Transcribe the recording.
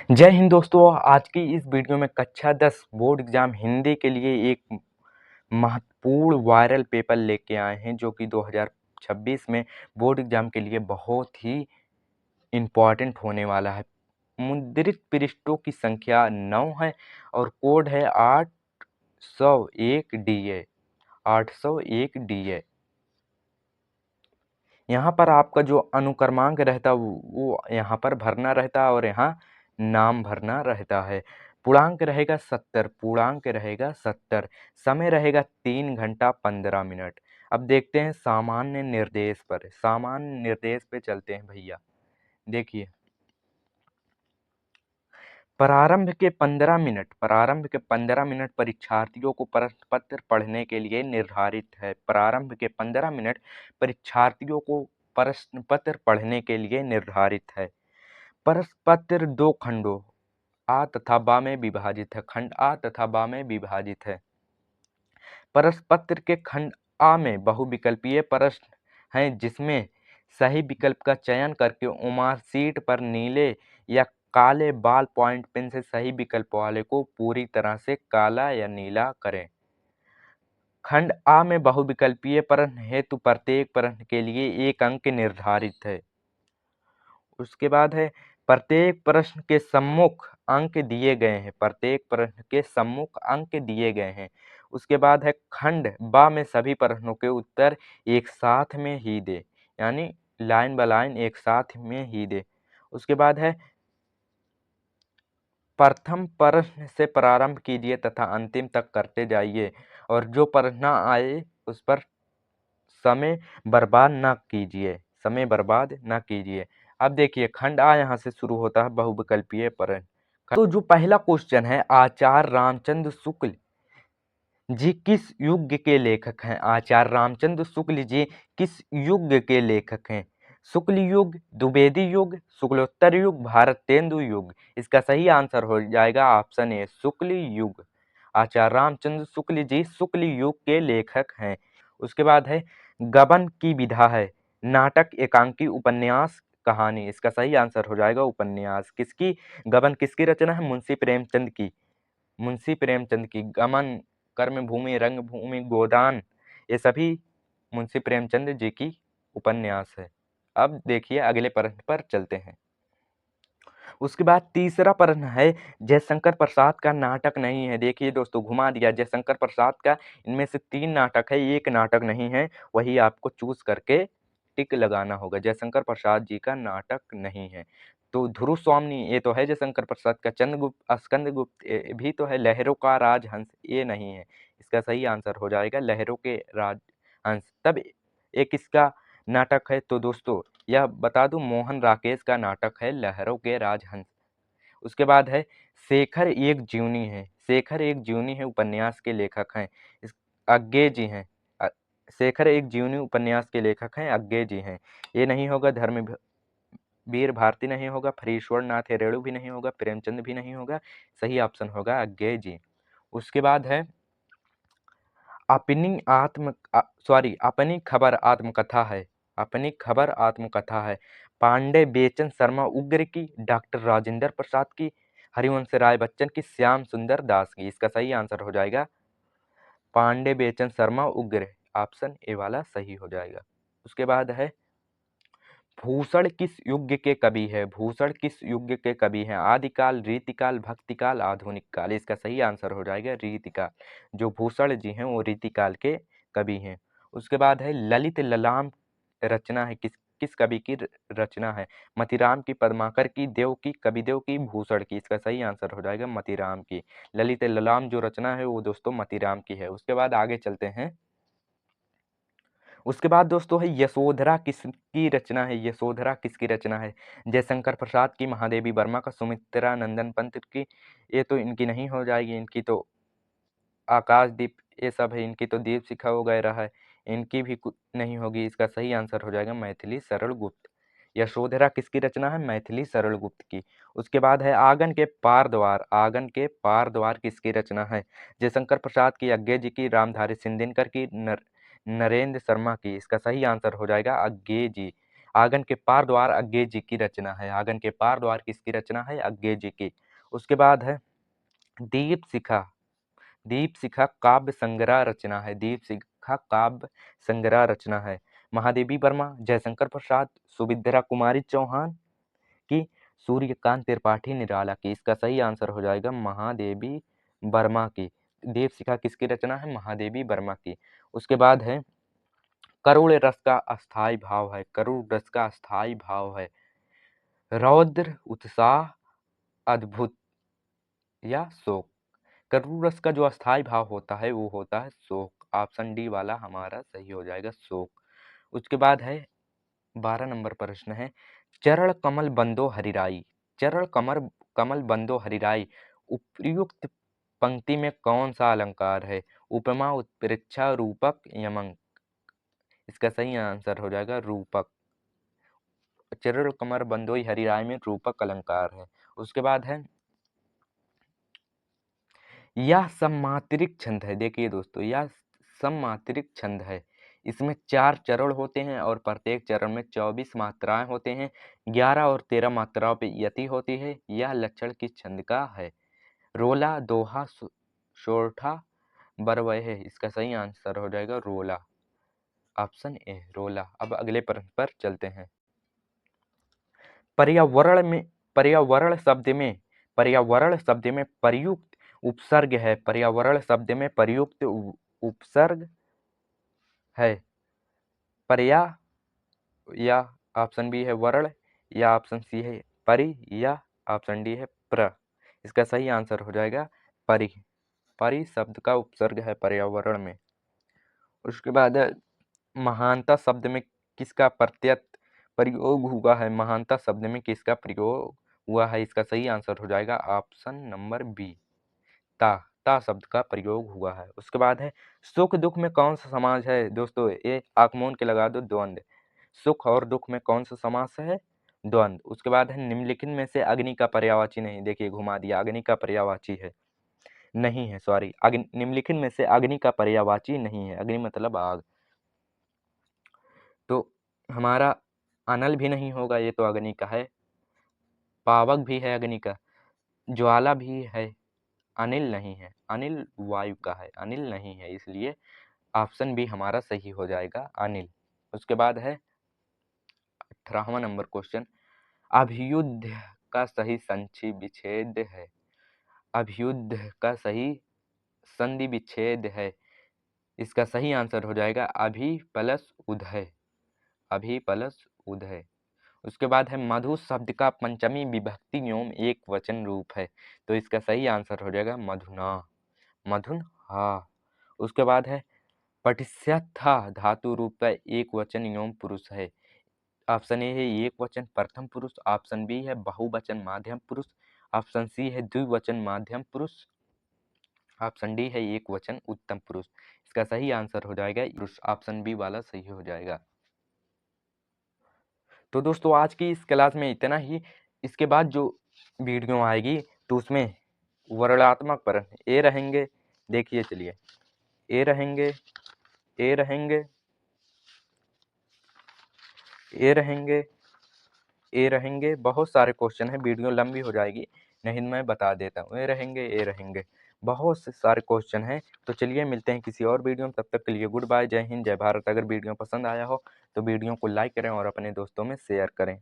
जय हिंद दोस्तों। आज की इस वीडियो में कक्षा 10 बोर्ड एग्जाम हिंदी के लिए एक महत्वपूर्ण वायरल पेपर लेके आए हैं, जो कि 2026 में बोर्ड एग्जाम के लिए बहुत ही इम्पोर्टेंट होने वाला है। मुद्रित पृष्ठों की संख्या 9 है और कोड है 801 DA 801 DA। यहाँ पर आपका जो अनुक्रमांक रहता है वो यहाँ पर भरना रहता है और यहाँ नाम भरना रहता है। पूर्णांक रहेगा 70, पूर्णांक रहेगा 70। समय रहेगा 3 घंटा 15 मिनट। अब देखते हैं सामान्य निर्देश पर। सामान्य निर्देश पे चलते हैं भैया। देखिए, प्रारंभ के 15 मिनट परीक्षार्थियों को प्रश्न पत्र पढ़ने के लिए निर्धारित है। प्रारंभ के 15 मिनट परीक्षार्थियों को प्रश्न पत्र पढ़ने के लिए निर्धारित है। प्रश्न पत्र दो खंडों आ तथा बा में विभाजित है। खंड आ तथा बा में विभाजित है। प्रश्न पत्र के खंड आ में बहुविकल्पीय प्रश्न हैं, जिसमें सही विकल्प का चयन करके उमार सीट पर नीले या काले बॉल पॉइंट पेन से सही विकल्प वाले को पूरी तरह से काला या नीला करें। खंड आ में बहुविकल्पीय प्रश्न हेतु प्रत्येक प्रश्न के लिए 1 अंक निर्धारित है। उसके बाद है प्रत्येक प्रश्न के सम्मुख अंक दिए गए हैं। प्रत्येक प्रश्न के सम्मुख अंक दिए गए हैं। उसके बाद है खंड बा में सभी प्रश्नों के उत्तर एक साथ में ही दे, यानी लाइन बाय लाइन एक साथ में ही दे। उसके बाद है प्रथम प्रश्न से प्रारंभ कीजिए तथा अंतिम तक करते जाइए और जो प्रश्न ना आए उस पर समय बर्बाद ना कीजिए। समय बर्बाद ना कीजिए। अब देखिए, खंड आ यहाँ से शुरू होता है बहुविकल्पीय प्रश्न। तो जो पहला क्वेश्चन है, आचार्य रामचंद्र शुक्ल जी किस युग के लेखक हैं? आचार्य रामचंद्र शुक्ल जी किस युग के लेखक हैं? शुक्ल युग, द्विवेदी युग, शुक्लोत्तर युग, भारतेंदु युग। इसका सही आंसर हो जाएगा ऑप्शन ए, शुक्ल युग। आचार्य रामचंद्र शुक्ल जी शुक्ल युग के लेखक हैं। उसके बाद है गबन की विधा है। नाटक, एकांकी, उपन्यास, कहानी। इसका सही आंसर हो जाएगा उपन्यास। किसकी? गबन किसकी रचना है? मुंशी प्रेमचंद की। मुंशी प्रेमचंद की। गमन, कर्मभूमि, रंगभूमि, गोदान, ये सभी मुंशी प्रेमचंद जी की उपन्यास है। अब देखिए अगले प्रश्न पर चलते हैं। उसके बाद तीसरा प्रश्न है, जयशंकर प्रसाद का नाटक नहीं है। देखिए दोस्तों, घुमा दिया। जयशंकर प्रसाद का इनमें से 3 नाटक है, एक नाटक नहीं है। वही आपको चूज करके टिक लगाना होगा। जयशंकर प्रसाद जी का नाटक नहीं है। तो ध्रुव स्वामी ये तो है जयशंकर प्रसाद का। चंद्रगुप्त, स्कंदगुप्त ये भी तो है। लहरों का राजहंस ये नहीं है। इसका सही आंसर हो जाएगा लहरों के राजहंस। तब एक इसका नाटक है, तो दोस्तों यह बता दूं, मोहन राकेश का नाटक है लहरों के राजहंस। उसके बाद है शेखर एक जीवनी है। शेखर एक जीवनी है उपन्यास के लेखक हैं इस अज्ञे जी हैं। शेखर एक जीवनी उपन्यास के लेखक हैं, अज्ञे जी हैं। ये नहीं होगा। धर्मवीर भारती नहीं होगा। फरीश्वर नाथ रेणु भी नहीं होगा। प्रेमचंद भी नहीं होगा। सही ऑप्शन होगा अज्ञे जी। उसके बाद है अपनी खबर आत्मकथा है। अपनी खबर आत्मकथा है। पांडे बेचन शर्मा उग्र की, डॉक्टर राजेंद्र प्रसाद की, हरिवंश राय बच्चन की, श्याम सुंदर दास की। इसका सही आंसर हो जाएगा पांडे बेचन शर्मा उग्र। ऑप्शन ए वाला सही हो जाएगा। उसके बाद है भूषण किस युग के कवि है? भूषण किस युग के कवि हैं? आदिकाल, रीतिकाल, भक्तिकाल, आधुनिक काल। इसका सही आंसर हो जाएगा रीतिकाल। जो भूषण जी हैं वो रीतिकाल के कवि हैं। उसके बाद है ललित ललाम रचना है किस कवि की रचना है? मतीराम की, पद्माकर की, देव की, कविदेव की, भूषण की। इसका सही आंसर हो जाएगा मतीराम की। ललित ललाम जो रचना है वो दोस्तों मतीराम की है। उसके बाद आगे चलते हैं। उसके बाद दोस्तों है यशोधरा किसकी रचना है? यशोधरा किसकी रचना है? जयशंकर प्रसाद की, महादेवी वर्मा का, सुमित्रा नंदन पंत की। ये तो इनकी नहीं हो जाएगी। इनकी तो आकाशदीप ये सब है। इनकी तो दीप शिखा वगैरह है। इनकी भी नहीं होगी। इसका सही आंसर हो जाएगा मैथिली सरल गुप्त। यशोधरा किसकी रचना है? मैथिली सरल गुप्त की। उसके बाद है आंगन के पार द्वार। आंगन के पार द्वार किसकी रचना है? जयशंकर प्रसाद की, अज्ञे जी की, रामधारी सिंधिनकर की, नरेंद्र शर्मा की। इसका सही आंसर हो जाएगा अज्ञे जी। आंगन के पार द्वार अज्ञे जी की रचना है। आंगन के पार द्वार किसकी रचना है? अज्ञे जी की। उसके बाद है दीप शिखा। दीप शिखा काव्य संग्रह रचना है। दीप शिखा काव्य संग्रह रचना है। महादेवी वर्मा, जयशंकर प्रसाद, सुमित्रा कुमारी चौहान की, सूर्यकांत त्रिपाठी निराला की। इसका सही आंसर हो जाएगा महादेवी वर्मा की। दीप शिखा किसकी रचना है? महादेवी वर्मा की। उसके बाद है करुण रस का अस्थाई भाव है। करुण रस का अस्थाई भाव है। रौद्र, उत्साह, अद्भुत या शोक। करुण रस का जो अस्थाई भाव होता है वो होता है शोक। ऑप्शन डी वाला हमारा सही हो जाएगा, शोक। उसके बाद है 12 नंबर प्रश्न है, चरण कमल बंदो हरिराई। चरण कमल कमल बंदो हरिराई उपर्युक्त पंक्ति में कौन सा अलंकार है? उपमा, उत्प्रेक्षा, रूपक, यमक। इसका सही आंसर हो जाएगा रूपक। चरण कमल बंदोई हरिराई में रूपक अलंकार है। उसके बाद है यह सममात्रिक छंद है। देखिए दोस्तों, यह सममात्रिक छंद है। इसमें 4 चरण होते हैं और प्रत्येक चरण में 24 मात्राएं होते हैं। 11 और 13 मात्राओं पे यति होती है। यह लक्षण किस छंद का है? रोला, दोहा, सोरठा, बरवय है। इसका सही आंसर हो जाएगा रोला। ऑप्शन ए रोला। अब अगले प्रश्न पर चलते हैं। पर्यावरण में पर्यावरण शब्द में प्रयुक्त उपसर्ग है। पर्यावरण शब्द में प्रयुक्त उपसर्ग है पर्या, या ऑप्शन बी है वर्ण, या ऑप्शन सी है परि, या ऑप्शन डी है प्र। इसका सही आंसर हो जाएगा परि। परि शब्द का उपसर्ग है पर्यावरण में। उसके बाद है महानता शब्द में किसका प्रत्यय प्रयोग हुआ है? महानता शब्द में किसका प्रयोग हुआ है? इसका सही आंसर हो जाएगा ऑप्शन नंबर बी, ता। ता शब्द का प्रयोग हुआ है। उसके बाद है सुख दुख में कौन सा समास है? दोस्तों ये आंख के लगा दो, द्वंद्व। सुख और दुख में कौन सा समास है? द्वंद्व। उसके बाद है निम्नलिखित में से अग्नि का पर्यायवाची नहीं। देखिए घुमा दिया, अग्नि का पर्यायवाची है नहीं है, सॉरी, निम्नलिखित में से अग्नि का पर्यायवाची नहीं है। अग्नि मतलब आग, तो हमारा अनल भी नहीं होगा, ये तो अग्नि का है। पावक भी है अग्नि का, ज्वाला भी है, अनिल नहीं है। अनिल वायु का है, अनिल नहीं है, इसलिए ऑप्शन बी हमारा सही हो जाएगा, अनिल। उसके बाद है 18वां नंबर क्वेश्चन, अभियुद्ध का सही संधि विच्छेद है। अभियुद्ध का सही संधि विच्छेद है। इसका सही आंसर हो जाएगा अभि प्लस उदय। अभि प्लस उदय। उसके बाद है मधु शब्द का पंचमी विभक्ति एवं एक वचन रूप है। तो इसका सही आंसर हो जाएगा मधुना, मधुन हा। उसके बाद है पटिष्यथा धातु रूप का एक वचन एवं पुरुष है। ऑप्शन ए है एक वचन प्रथम पुरुष, ऑप्शन बी है बहुवचन मध्यम पुरुष, ऑप्शन सी है द्विवचन मध्यम पुरुष, ऑप्शन डी है एक वचन उत्तम पुरुष। इसका सही आंसर हो जाएगा पुरुष, ऑप्शन बी वाला सही हो जाएगा। तो दोस्तों आज की इस क्लास में इतना ही। इसके बाद जो वीडियो आएगी तो उसमें वर्णनात्मक प्रश्न ए रहेंगे। देखिए चलिए, ए रहेंगे, ए रहेंगे, ए रहेंगे, ए रहेंगे, बहुत सारे क्वेश्चन है। वीडियो लंबी हो जाएगी, नहीं मैं बता देता हूँ। ए रहेंगे, ए रहेंगे, बहुत से सारे क्वेश्चन हैं। तो चलिए मिलते हैं किसी और वीडियो में, तब तक के लिए गुड बाय, जय हिंद, जय भारत। अगर वीडियो पसंद आया हो तो वीडियो को लाइक करें और अपने दोस्तों में शेयर करें।